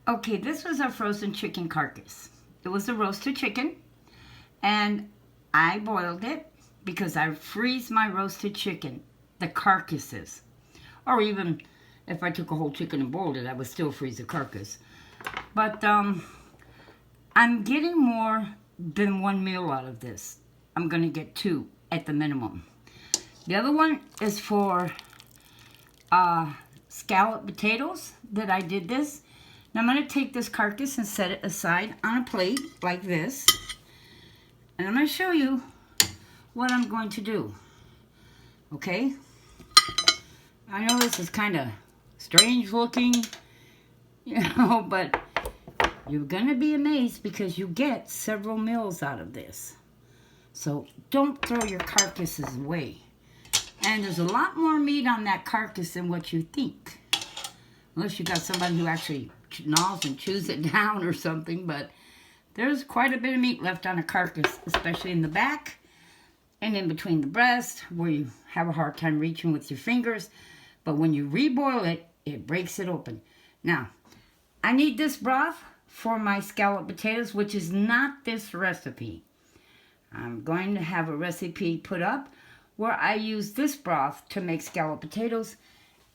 Okay, this was our frozen chicken carcass. It was a roasted chicken, and I boiled it because I freeze my roasted chicken, the carcasses. Or even if I took a whole chicken and boiled it, I would still freeze the carcass. But I'm getting more than one meal out of this. I'm going to get two at the minimum. The other one is for scalloped potatoes that I did this. Now I'm going to take this carcass and set it aside on a plate like this. And I'm going to show you what I'm going to do. Okay? I know this is kind of strange looking, but you're going to be amazed because you get several meals out of this. So don't throw your carcasses away. And there's a lot more meat on that carcass than what you think. Unless you got somebody who actually gnaws and chews it down or something. But there's quite a bit of meat left on a carcass, especially in the back and in between the breast, where you have a hard time reaching with your fingers. But when you reboil it, it breaks it open. Now, I need this broth for my scalloped potatoes, which is not this recipe. I'm going to have a recipe put up where I use this broth to make scalloped potatoes,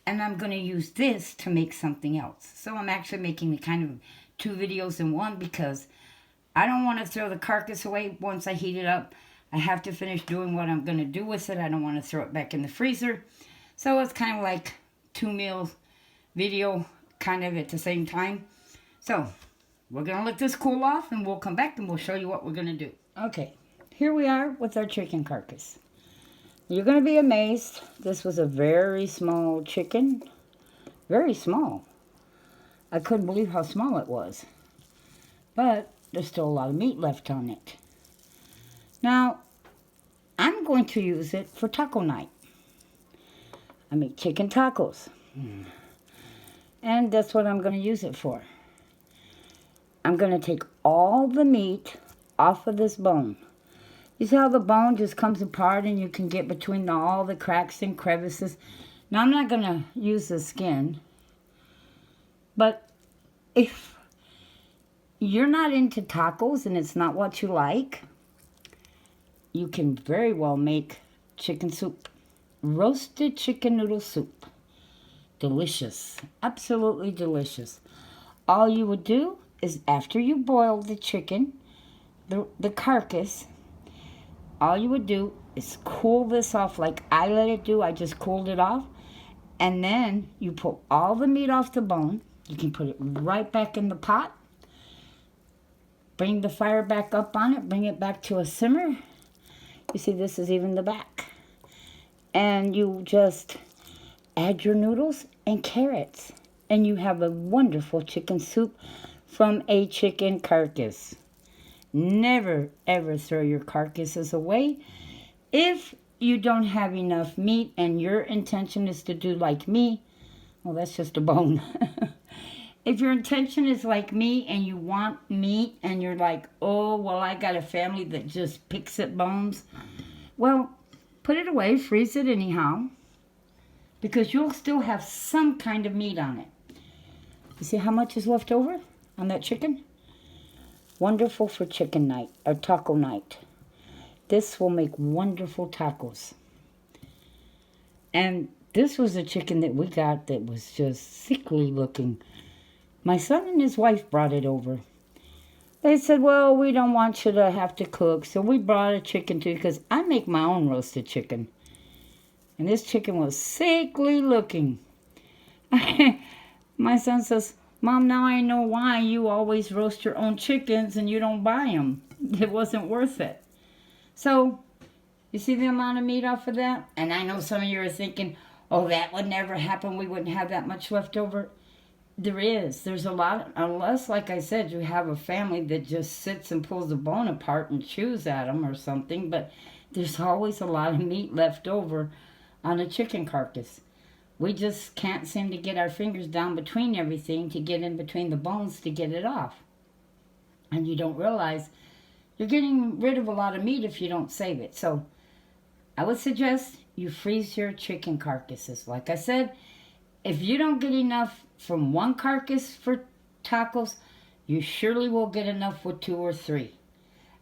and I'm going to use this to make something else. So I'm actually making the kind of two videos in one because I don't want to throw the carcass away once I heat it up. I have to finish doing what I'm going to do with it. I don't want to throw it back in the freezer. So it's kind of like two meals video kind of at the same time. So we're going to let this cool off and we'll come back and we'll show you what we're going to do. Okay, here we are with our chicken carcass. You're going to be amazed. This was a very small chicken. Very small. I couldn't believe how small it was. But there's still a lot of meat left on it. Now, I'm going to use it for taco night. I make chicken tacos. And that's what I'm going to use it for. I'm going to take all the meat off of this bone. You see how the bone just comes apart and you can get between all the cracks and crevices? Now, I'm not going to use the skin. But if you're not into tacos and it's not what you like, you can very well make chicken soup. Roasted chicken noodle soup. Delicious. Absolutely delicious. All you would do is after you boil the chicken, the carcass, all you would do is cool this off like I let it do. I just cooled it off. And then you pull all the meat off the bone. You can put it right back in the pot. Bring the fire back up on it. Bring it back to a simmer. You see, this is even the back. And you just add your noodles and carrots. And you have a wonderful chicken soup from a chicken carcass. Never, ever throw your carcasses away. If you don't have enough meat and your intention is to do like me, well, that's just a bone. If your intention is like me and you want meat and you're like, oh, well, I got a family that just picks at bones, well, put it away, freeze it anyhow, because you'll still have some kind of meat on it. You see how much is left over on that chicken? Wonderful for chicken night or taco night. This will make wonderful tacos. And this was a chicken that we got that was just sickly looking. My son and his wife brought it over. They said, well, we don't want you to have to cook, so we brought a chicken to you because I make my own roasted chicken. And this chicken was sickly looking. My son says, Mom, now I know why you always roast your own chickens and you don't buy them. It wasn't worth it. So, you see the amount of meat off of that? And I know some of you are thinking, oh, that would never happen. We wouldn't have that much left over. There is. There's a lot, unless, like I said, you have a family that just sits and pulls the bone apart and chews at them or something. But there's always a lot of meat left over on a chicken carcass. We just can't seem to get our fingers down between everything to get in between the bones to get it off. And you don't realize you're getting rid of a lot of meat if you don't save it. So I would suggest you freeze your chicken carcasses. Like I said, if you don't get enough from one carcass for tacos, you surely will get enough with 2 or 3.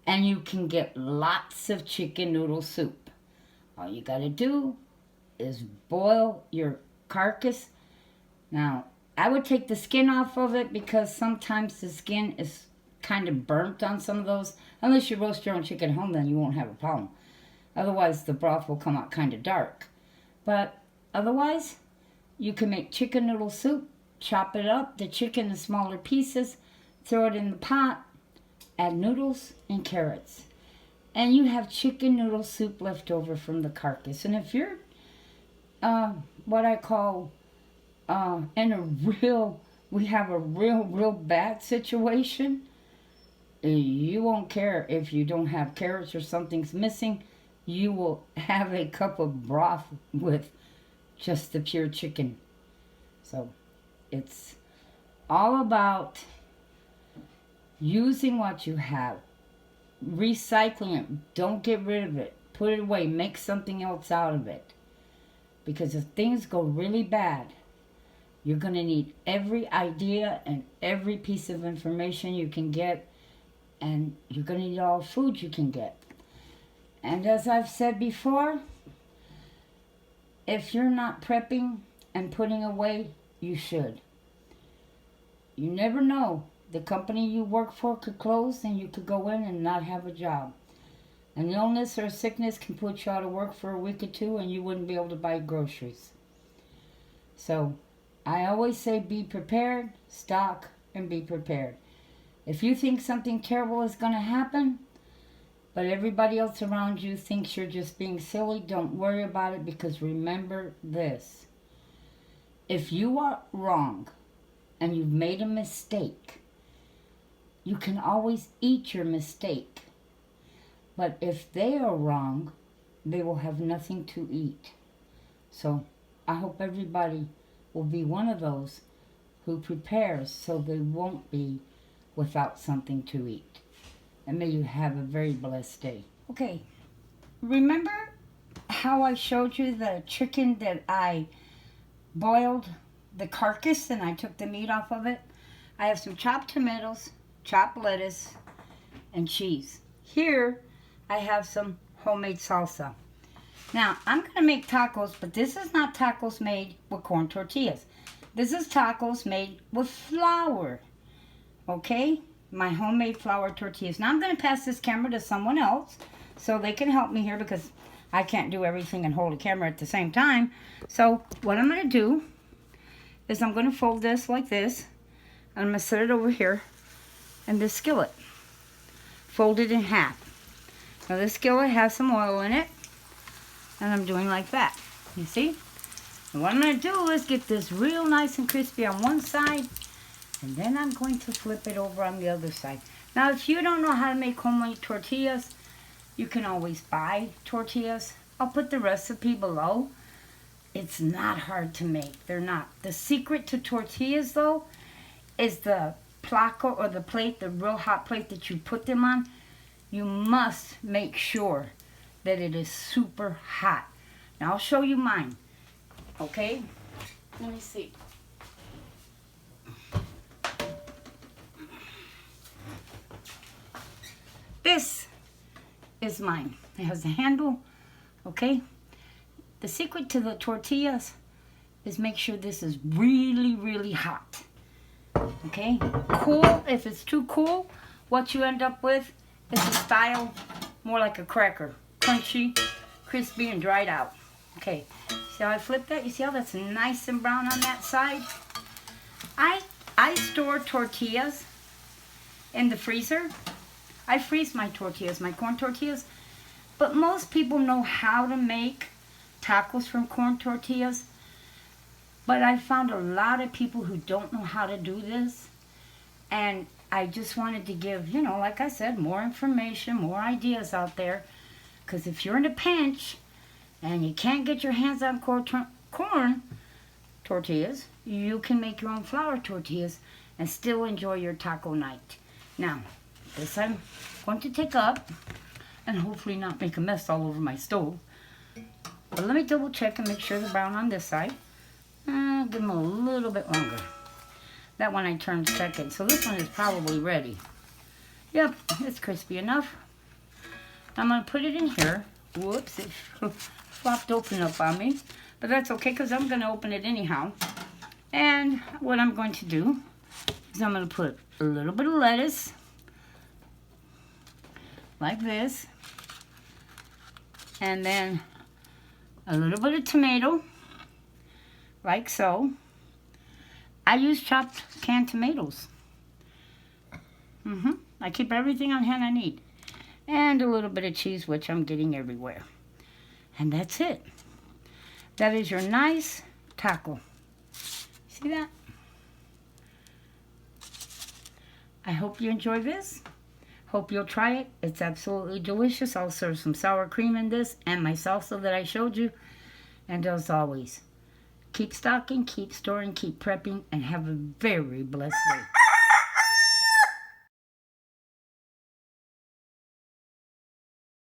And you can get lots of chicken noodle soup. All you got to do is boil your carcass. Now, I would take the skin off of it because sometimes the skin is kind of burnt on some of those. Unless you roast your own chicken at home, then you won't have a problem. Otherwise, the broth will come out kind of dark. But otherwise, you can make chicken noodle soup, chop it up, the chicken in smaller pieces, throw it in the pot, add noodles and carrots. And you have chicken noodle soup left over from the carcass. And if you're what I call we have a real bad situation, you won't care if you don't have carrots or something's missing. You will have a cup of broth with just the pure chicken. So it's all about using what you have, recycling it. Don't get rid of it. Put it away. Make something else out of it. Because if things go really bad, you're going to need every idea and every piece of information you can get. And you're going to need all food you can get. And as I've said before, if you're not prepping and putting away, you should. You never know. The company you work for could close and you could go in and not have a job. An illness or sickness can put you out of work for a week or 2 and you wouldn't be able to buy groceries. So I always say be prepared, stock, and be prepared. If you think something terrible is going to happen, but everybody else around you thinks you're just being silly, don't worry about it, because remember this. If you are wrong and you've made a mistake, you can always eat your mistake. But if they are wrong, they will have nothing to eat. So I hope everybody will be one of those who prepares so they won't be without something to eat. And may you have a very blessed day. Okay, remember how I showed you the chicken that I boiled the carcass and I took the meat off of it? I have some chopped tomatoes, chopped lettuce, and cheese. Here, I have some homemade salsa. Now, I'm going to make tacos, but this is not tacos made with corn tortillas. This is tacos made with flour. Okay? My homemade flour tortillas. Now, I'm going to pass this camera to someone else so they can help me here because I can't do everything and hold a camera at the same time. So, what I'm going to do is I'm going to fold this like this. And I'm going to set it over here in this skillet. Fold it in half. Now, this skillet has some oil in it. And I'm doing like that. You see? And what I'm going to do is get this real nice and crispy on one side. And then I'm going to flip it over on the other side. Now, if you don't know how to make homemade tortillas, you can always buy tortillas. I'll put the recipe below. It's not hard to make. They're not. The secret to tortillas, though, is the placo or the plate, the real hot plate that you put them on. You must make sure that it is super hot. Now, I'll show you mine. Okay? Let me see. This is mine. It has a handle, okay? The secret to the tortillas is make sure this is really, really hot, okay? Cool, if it's too cool, what you end up with is a style more like a cracker. Crunchy, crispy, and dried out. Okay, see how I flipped that? You see how that's nice and brown on that side? I store tortillas in the freezer. I freeze my tortillas, my corn tortillas, but most people know how to make tacos from corn tortillas. But I found a lot of people who don't know how to do this, and I just wanted to give, you know, like I said, more information, more ideas out there, because if you're in a pinch and you can't get your hands on corn tortillas, you can make your own flour tortillas and still enjoy your taco night. Now, this I'm going to take up and hopefully not make a mess all over my stove. But let me double check and make sure they're brown on this side. Give them a little bit longer. That one I turned second. So this one is probably ready. Yep, it's crispy enough. I'm going to put it in here. Whoops, it flopped open up on me. But that's okay because I'm going to open it anyhow. And what I'm going to do is I'm going to put a little bit of lettuce. Like this. And then a little bit of tomato. Like so. I use chopped canned tomatoes. I keep everything on hand I need. And a little bit of cheese, which I'm getting everywhere. And that's it. That is your nice taco. See that? I hope you enjoy this. Hope you'll try it. It's absolutely delicious. I'll serve some sour cream in this and my salsa that I showed you. And as always, keep stocking, keep storing, keep prepping, and have a very blessed day.